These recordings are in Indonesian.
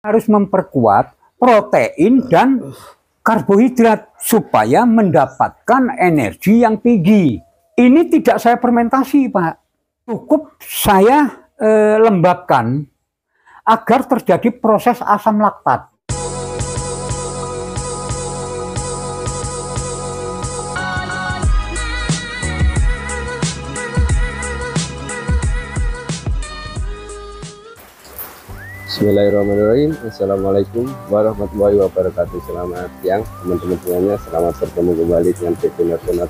harus memperkuat protein dan karbohidrat supaya mendapatkan energi yang tinggi. Ini tidak saya fermentasi, Pak. Cukup saya lembabkan agar terjadi proses asam laktat. Bismillahirrahmanirrahim. Assalamualaikum warahmatullahi wabarakatuh. Selamat siang teman-teman semuanya. Selamat bertemu kembali dengan PP Nartona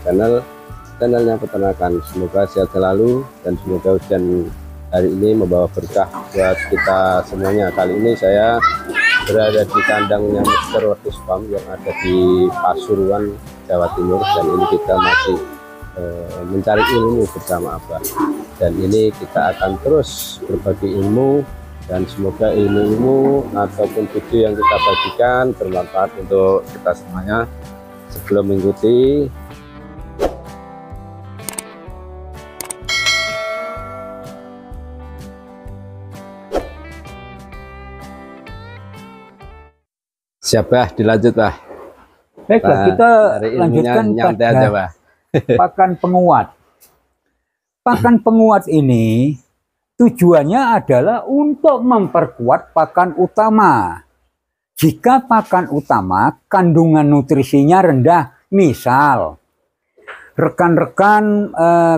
channelnya peternakan. Semoga sehat selalu dan semoga hujan hari ini membawa berkah buat kita semuanya. Kali ini saya berada di kandangnya Mr. Wedus Farm yang ada di Pasuruan, Jawa Timur, dan ini kita masih mencari ilmu bersama Abah. Dan ini kita akan terus berbagi ilmu, dan semoga ilmu ataupun video yang kita bagikan bermanfaat untuk kita semuanya. Sebelum mengikuti, siap Bah, dilanjut Bah. Baiklah, kita lanjutkan nyantai aja Bah. Pakan penguat. Pakan penguat ini tujuannya adalah untuk memperkuat pakan utama. Jika pakan utama kandungan nutrisinya rendah, misal rekan-rekan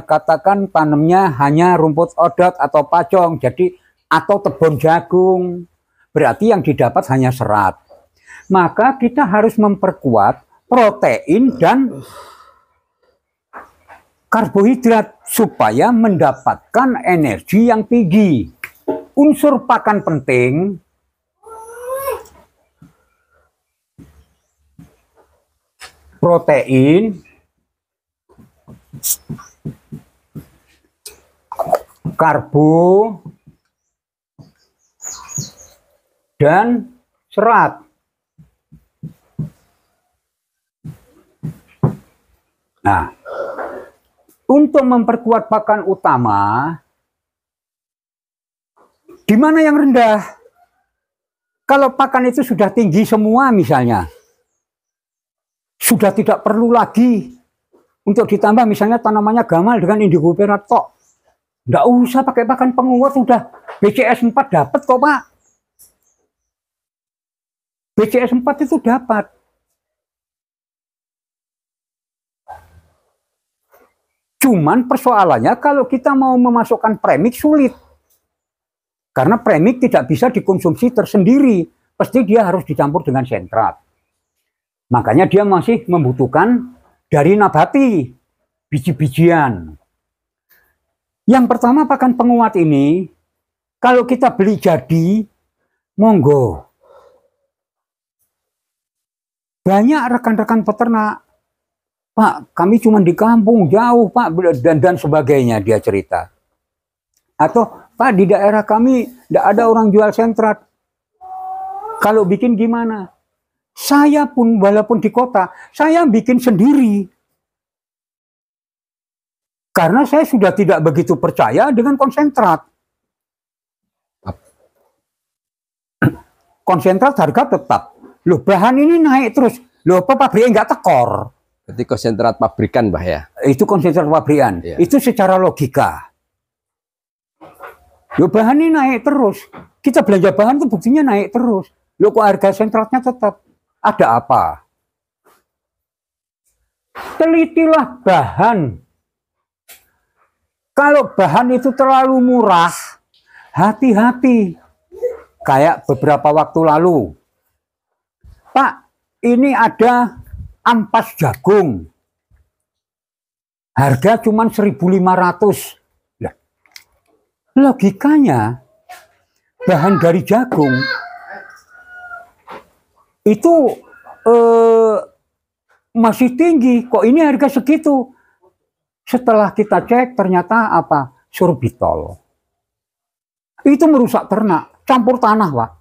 katakan tanamnya hanya rumput odot atau pacong, jadi atau tebon jagung, berarti yang didapat hanya serat. Maka kita harus memperkuat protein dan karbohidrat supaya mendapatkan energi yang tinggi. Unsur pakan penting protein, karbo, dan serat. Nah, untuk memperkuat pakan utama, di mana yang rendah? Kalau pakan itu sudah tinggi semua misalnya, sudah tidak perlu lagi untuk ditambah misalnya tanamannya gamal dengan indigo perat tok. Nggak usah pakai pakan penguat, sudah BCS 4 dapat kok Pak. BCS 4 itu dapat. Cuman persoalannya kalau kita mau memasukkan premix sulit. Karena premix tidak bisa dikonsumsi tersendiri. Pasti dia harus dicampur dengan sentrat. Makanya dia masih membutuhkan dari nabati, biji-bijian. Yang pertama pakan penguat ini, kalau kita beli jadi, monggo. Banyak rekan-rekan peternak, Pak, kami cuma di kampung jauh Pak, dan sebagainya dia cerita. Atau Pak, di daerah kami tidak ada orang jual sentrat. Kalau bikin gimana? Saya pun walaupun di kota, saya bikin sendiri. Karena saya sudah tidak begitu percaya dengan konsentrat. Konsentrat harga tetap. Loh, bahan ini naik terus. Loh, apa pabriknya nggak tekor? Berarti konsentrat pabrikan Bah ya? Itu konsentrat pabrikan. Ya. Itu secara logika. Loh, bahan ini naik terus. Kita belanja bahan itu buktinya naik terus. Loh, kok harga sentratnya tetap? Ada apa? Telitilah bahan. Kalau bahan itu terlalu murah, hati-hati. Kayak beberapa waktu lalu. Pak, ini ada ampas jagung. Harga cuma 1.500. Nah, logikanya bahan dari jagung itu masih tinggi. Kok ini harga segitu? Setelah kita cek ternyata apa? Sorbitol. Itu merusak ternak, campur tanah, Pak.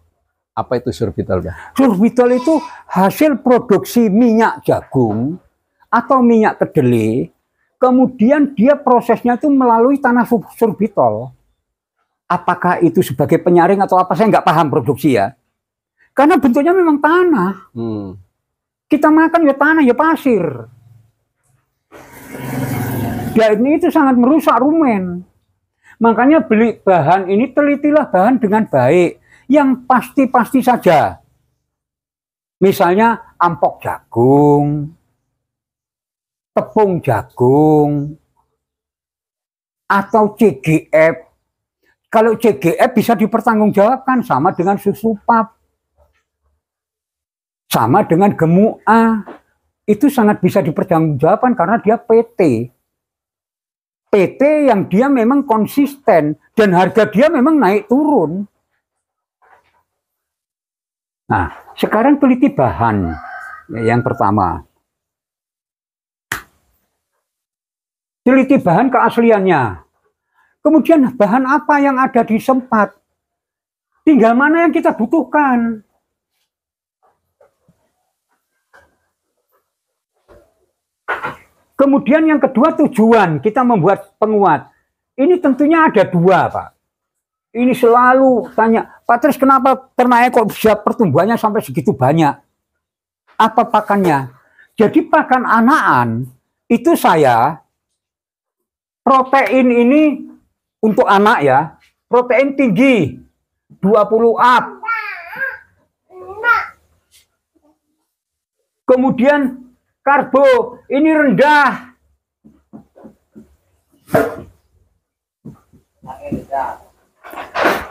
Apa itu sorbitol, Bah? Sorbitol itu hasil produksi minyak jagung atau minyak kedelai, kemudian dia prosesnya itu melalui tanah sorbitol. Apakah itu sebagai penyaring atau apa, saya nggak paham produksi ya. Karena bentuknya memang tanah. Kita makan ya tanah, ya pasir. Dan itu sangat merusak rumen. Makanya beli bahan ini, telitilah bahan dengan baik. Yang pasti-pasti saja. Misalnya ampok jagung, tepung jagung, atau CGF. Kalau CGF bisa dipertanggungjawabkan sama dengan susu pap. Sama dengan gemuk A. Itu sangat bisa dipertanggungjawabkan karena dia PT. PT yang dia memang konsisten dan harga dia memang naik turun. Nah, sekarang teliti bahan yang pertama. Teliti bahan keasliannya. Kemudian bahan apa yang ada di sempat. Tinggal mana yang kita butuhkan. Kemudian yang kedua tujuan kita membuat penguat. Ini tentunya ada dua, Pak. Ini selalu tanya, Pak Tris kenapa ternaknya kok bisa pertumbuhannya sampai segitu banyak? Apa pakannya? Jadi pakan anakan itu saya protein ini untuk anak ya, protein tinggi 20 up. Kemudian karbo ini rendah.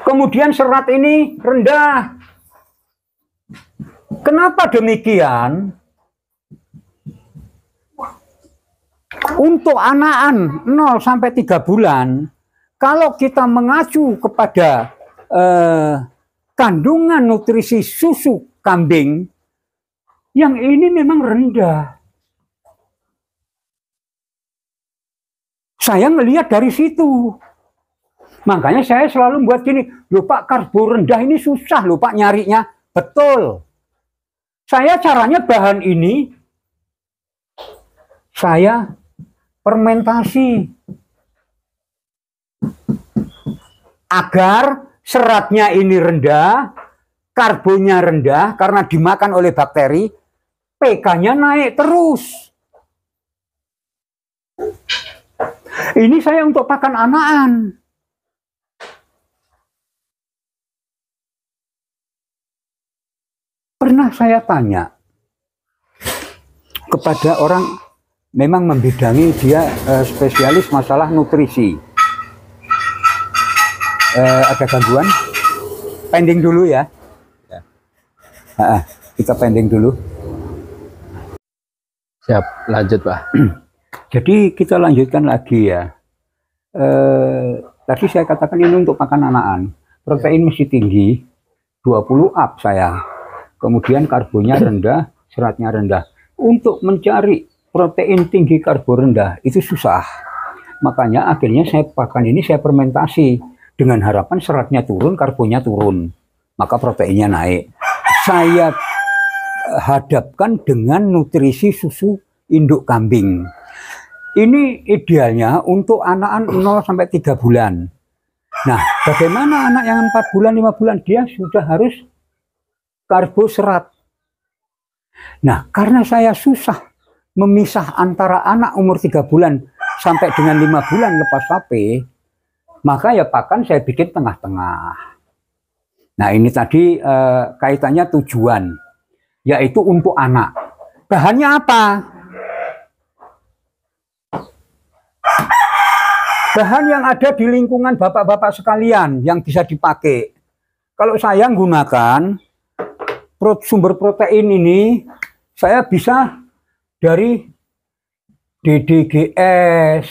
Kemudian serat ini rendah. Kenapa demikian? Untuk anakan 0 sampai 3 bulan, kalau kita mengacu kepada kandungan nutrisi susu kambing, yang ini memang rendah. Saya melihat dari situ. Makanya saya selalu buat gini, loh Pak, karbo rendah ini susah loh Pak nyarinya. Betul. Saya caranya bahan ini, saya fermentasi. Agar seratnya ini rendah, karbonnya rendah, karena dimakan oleh bakteri, pK-nya naik terus. Ini saya untuk pakan anakan. Pernah saya tanya kepada orang memang membidangi, dia spesialis masalah nutrisi. Ada gangguan? Pending dulu ya. Kita pending dulu. Siap, lanjut Pak. Jadi kita lanjutkan lagi ya. Tadi saya katakan ini untuk pakan anakan. Protein mesti tinggi, 20 up saya. Kemudian karbonnya rendah, seratnya rendah. Untuk mencari protein tinggi karbo rendah itu susah. Makanya akhirnya saya pakan ini, saya fermentasi. Dengan harapan seratnya turun, karbonnya turun. Maka proteinnya naik. Saya hadapkan dengan nutrisi susu induk kambing. Ini idealnya untuk anakan 0 sampai 3 bulan. Nah, bagaimana anak yang 4 bulan, 5 bulan? Dia sudah harus karbo serat. Nah, karena saya susah memisah antara anak umur 3 bulan sampai dengan 5 bulan lepas HP, maka ya pakan saya bikin tengah-tengah. Nah, ini tadi kaitannya tujuan, yaitu untuk anak. Bahannya apa? Bahan yang ada di lingkungan bapak-bapak sekalian yang bisa dipakai. Kalau saya menggunakan sumber protein ini, saya bisa dari DDGS,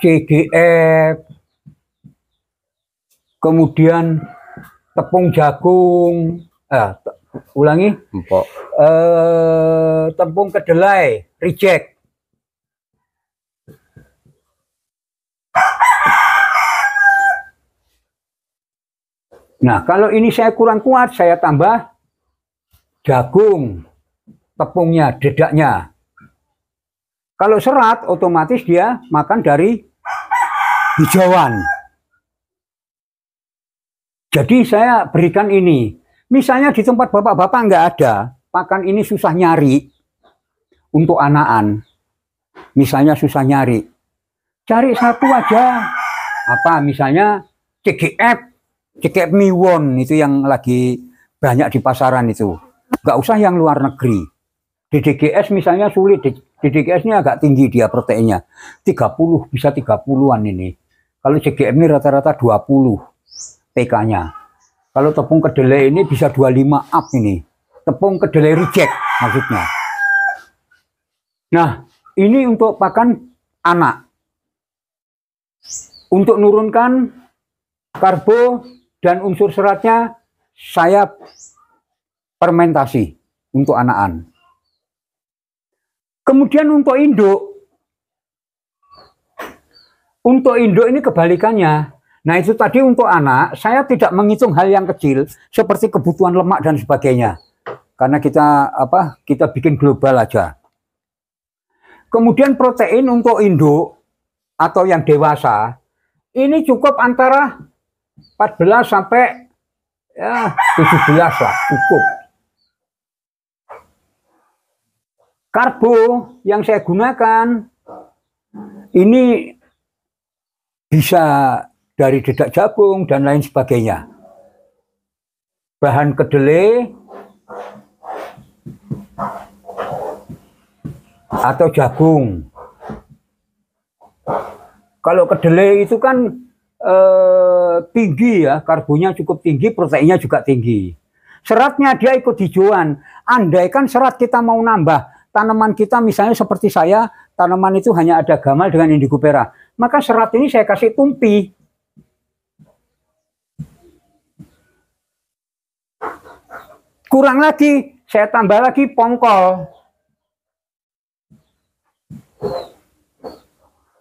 CGF, kemudian tepung jagung, ulangi, tepung kedelai, reject. Nah, kalau ini saya kurang kuat, saya tambah jagung, tepungnya, dedaknya. Kalau serat, otomatis dia makan dari hijauan. Jadi saya berikan ini. Misalnya di tempat bapak-bapak nggak ada, pakan ini susah nyari untuk anakan. Misalnya susah nyari. Cari satu aja. Apa misalnya CGF Miwon itu yang lagi banyak di pasaran itu. Nggak usah yang luar negeri. DDGS misalnya sulit. DDGS-nya agak tinggi dia proteinnya. 30, bisa 30-an ini. Kalau CGF ini rata-rata 20 PK-nya. Kalau tepung kedelai ini bisa 25 up ini. Tepung kedelai reject maksudnya. Nah, ini untuk pakan anak. Untuk nurunkan karbo dan unsur seratnya, saya fermentasi untuk anakan. Kemudian untuk induk. Untuk induk ini kebalikannya. Nah itu tadi untuk anak, saya tidak menghitung hal yang kecil seperti kebutuhan lemak dan sebagainya. Karena kita bikin global aja. Kemudian protein untuk induk atau yang dewasa, ini cukup antara 14 sampai 17 lah, cukup. Karbo yang saya gunakan ini bisa dari dedak jagung dan lain sebagainya. Bahan kedelai atau jagung. Kalau kedelai itu kan tinggi ya, karbonya cukup tinggi, proteinnya juga tinggi. Seratnya dia ikut hijauan. Andaikan serat kita mau nambah, tanaman kita misalnya seperti saya, tanaman itu hanya ada gamal dengan indigo perak. Maka serat ini saya kasih tumpi. Kurang lagi, saya tambah lagi pongkol.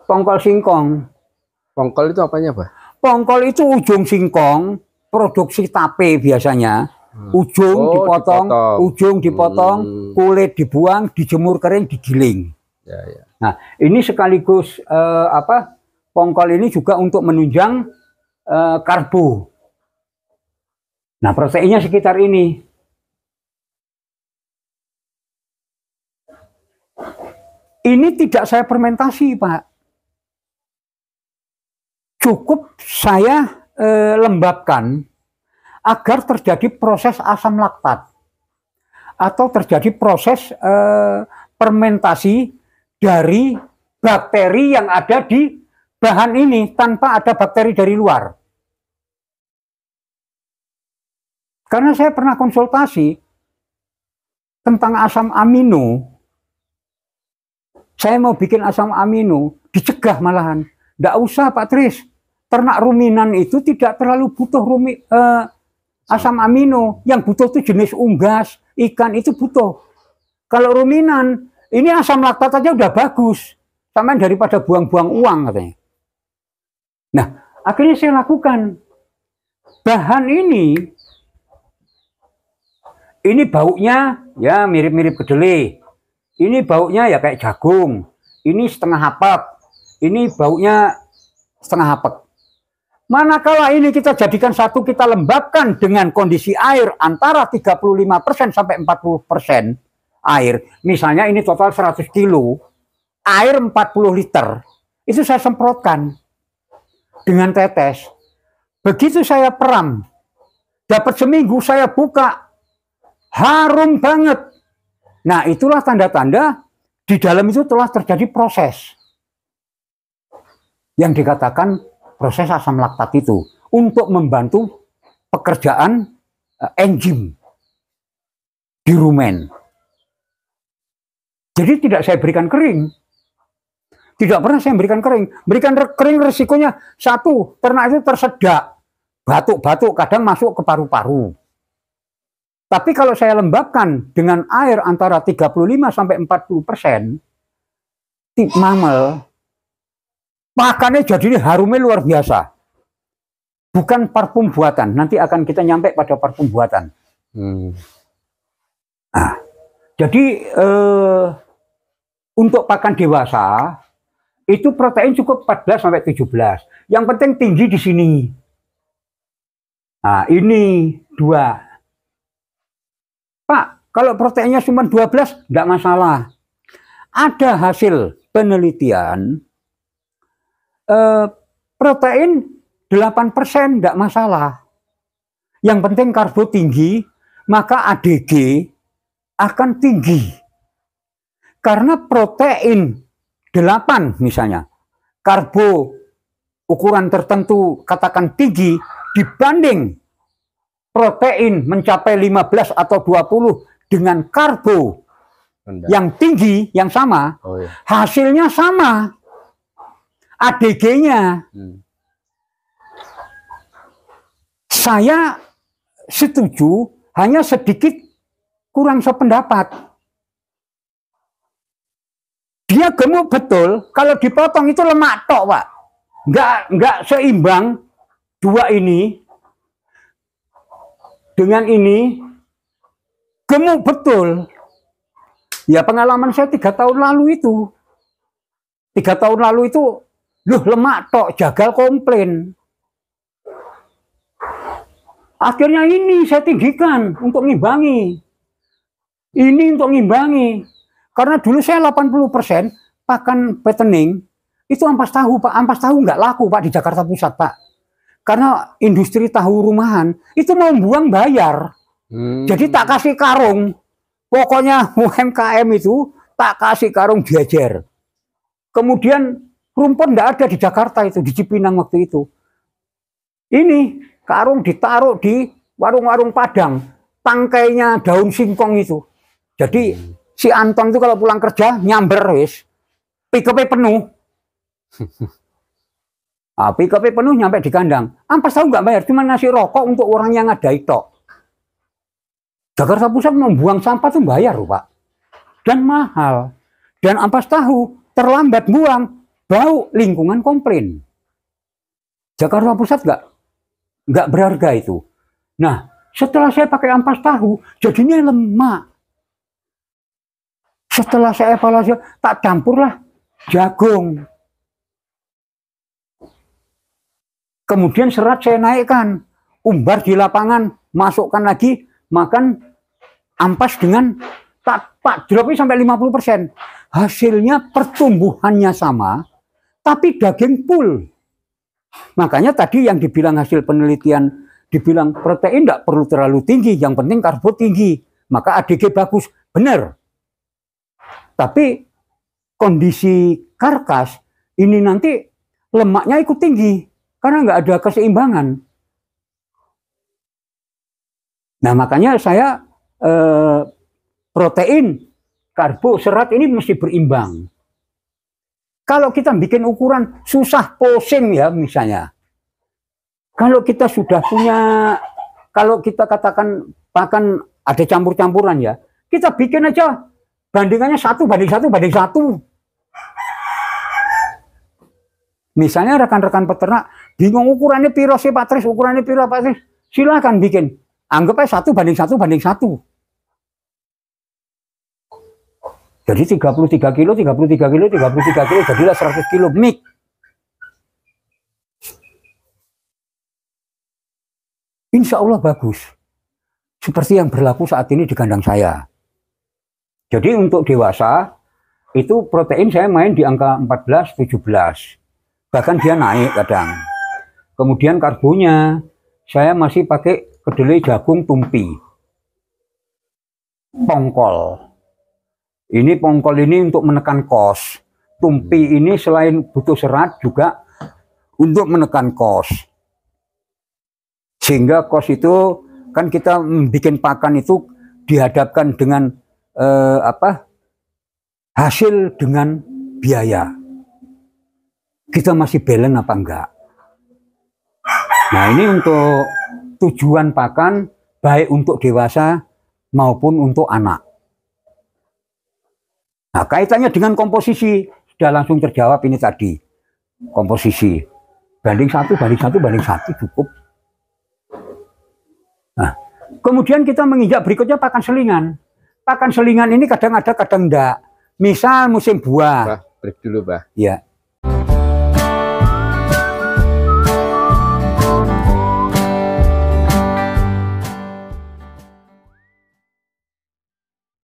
Pongkol singkong. Pongkol itu apanya, Pak? Pongkol itu ujung singkong, produksi tape biasanya. Ujung dipotong, kulit dibuang, dijemur kering, digiling. Ya, ya. Nah, ini sekaligus pongkol ini juga untuk menunjang karbo. Nah, proteinnya sekitar ini. Ini tidak saya fermentasi, Pak. Cukup saya lembabkan agar terjadi proses asam laktat atau terjadi proses fermentasi dari bakteri yang ada di bahan ini tanpa ada bakteri dari luar. Karena saya pernah konsultasi tentang asam amino. Saya mau bikin asam amino, dicegah malahan. Nggak usah Pak Tris, ternak ruminan itu tidak terlalu butuh asam amino. Yang butuh itu jenis unggas, ikan itu butuh. Kalau ruminan, ini asam laktat aja udah bagus. Sama daripada buang-buang uang katanya. Nah, akhirnya saya lakukan. Bahan ini baunya ya mirip-mirip kedelai. Ini baunya ya kayak jagung. Ini setengah hapek. Ini baunya setengah hapek. Manakala ini kita jadikan satu, kita lembabkan dengan kondisi air antara 35% sampai 40% air. Misalnya ini total 100 kilo, air 40 liter. Itu saya semprotkan dengan tetes. Begitu saya peram, dapat seminggu saya buka, harum banget. Nah, itulah tanda-tanda di dalam itu telah terjadi proses yang dikatakan proses asam laktat itu untuk membantu pekerjaan enzim di rumen. Jadi tidak saya berikan kering. Tidak pernah saya berikan kering. Berikan kering resikonya satu, ternak itu tersedak. Batuk-batuk kadang masuk ke paru-paru. Tapi kalau saya lembabkan dengan air antara 35 sampai 40%, mamel, makannya jadi harumnya luar biasa. Bukan parfum buatan, nanti akan kita nyampe pada parfum buatan. Nah, jadi untuk pakan dewasa, itu protein cukup 14 sampai 17. Yang penting tinggi di sini. Nah, ini 2. Pak, kalau proteinnya cuma 12, enggak masalah. Ada hasil penelitian, protein 8% enggak masalah. Yang penting karbo tinggi, maka ADG akan tinggi. Karena protein 8 misalnya, karbo ukuran tertentu katakan tinggi dibanding protein mencapai 15 atau 20 dengan karbo yang tinggi, yang sama, hasilnya sama. ADG-nya. Saya setuju, hanya sedikit kurang sependapat. Dia gemuk betul, kalau dipotong itu lemak tok, Pak. Nggak seimbang 2 ini dengan ini, gemuk betul. Ya pengalaman saya 3 tahun lalu itu. 3 tahun lalu itu, loh lemak tok, jagal komplain. Akhirnya ini saya tinggikan untuk ngimbangi. Ini untuk ngimbangi. Karena dulu saya 80% pakan fattening, itu ampas tahu, Pak. Ampas tahu nggak laku, Pak, di Jakarta Pusat, Pak. Karena industri tahu rumahan, itu mau buang bayar. Jadi tak kasih karung. Pokoknya UMKM itu tak kasih karung jajar. Kemudian rumput nggak ada di Jakarta itu, di Cipinang waktu itu. Ini karung ditaruh di warung-warung Padang. Tangkainya daun singkong itu. Jadi si Anton itu kalau pulang kerja nyamber wis. Pick-up-nya penuh. Pick-up-nya penuh nyampe di kandang. Ampas tahu nggak bayar, cuma ngasih rokok untuk orang yang ada itu. Jakarta Pusat membuang sampah tuh bayar, Pak. Dan mahal. Dan ampas tahu terlambat buang, bau, lingkungan komplain. Jakarta Pusat nggak berharga itu. Nah, setelah saya pakai ampas tahu, jadinya lemak. Setelah saya evaluasi, tak campurlah jagung. Kemudian serat saya naikkan, umbar di lapangan, masukkan lagi, makan ampas dengan tak dropnya sampai 50%. Hasilnya pertumbuhannya sama, tapi daging full. Makanya tadi yang dibilang hasil penelitian, dibilang protein tidak perlu terlalu tinggi, yang penting karbo tinggi, maka ADG bagus, benar. Tapi kondisi karkas ini nanti lemaknya ikut tinggi karena nggak ada keseimbangan. Nah makanya saya protein, karbo, serat ini mesti berimbang. Kalau kita bikin ukuran susah pusing ya misalnya. Kalau kita sudah punya, kalau kita katakan bahkan ada campur-campuran ya, kita bikin aja bandingannya 1:1:1. Misalnya rekan-rekan peternak bingung ukurannya piro sih Pak Tris, ukurannya piro Pak Tris, silakan bikin. Anggap aja 1:1:1. Jadi 33 kilo, 33 kilo, 33 kilo, jadilah 100 kilo mik. Insya Allah bagus. Seperti yang berlaku saat ini di kandang saya. Jadi untuk dewasa, itu protein saya main di angka 14-17. Bahkan dia naik kadang. Kemudian karbonya, saya masih pakai kedelai jagung tumpi. Pongkol. Ini pongkol ini untuk menekan kos. Tumpi ini selain butuh serat juga untuk menekan kos. Sehingga kos itu kan kita bikin pakan itu dihadapkan dengan hasil dengan biaya. Kita masih balance apa enggak? Nah ini untuk tujuan pakan baik untuk dewasa maupun untuk anak. Nah kaitannya dengan komposisi sudah langsung terjawab ini tadi. Komposisi banding 1:1:1 cukup. Nah, kemudian kita menginjak berikutnya pakan selingan. Pakan selingan ini kadang ada, kadang enggak. Misal musim buah. Break dulu, Pak. Ya.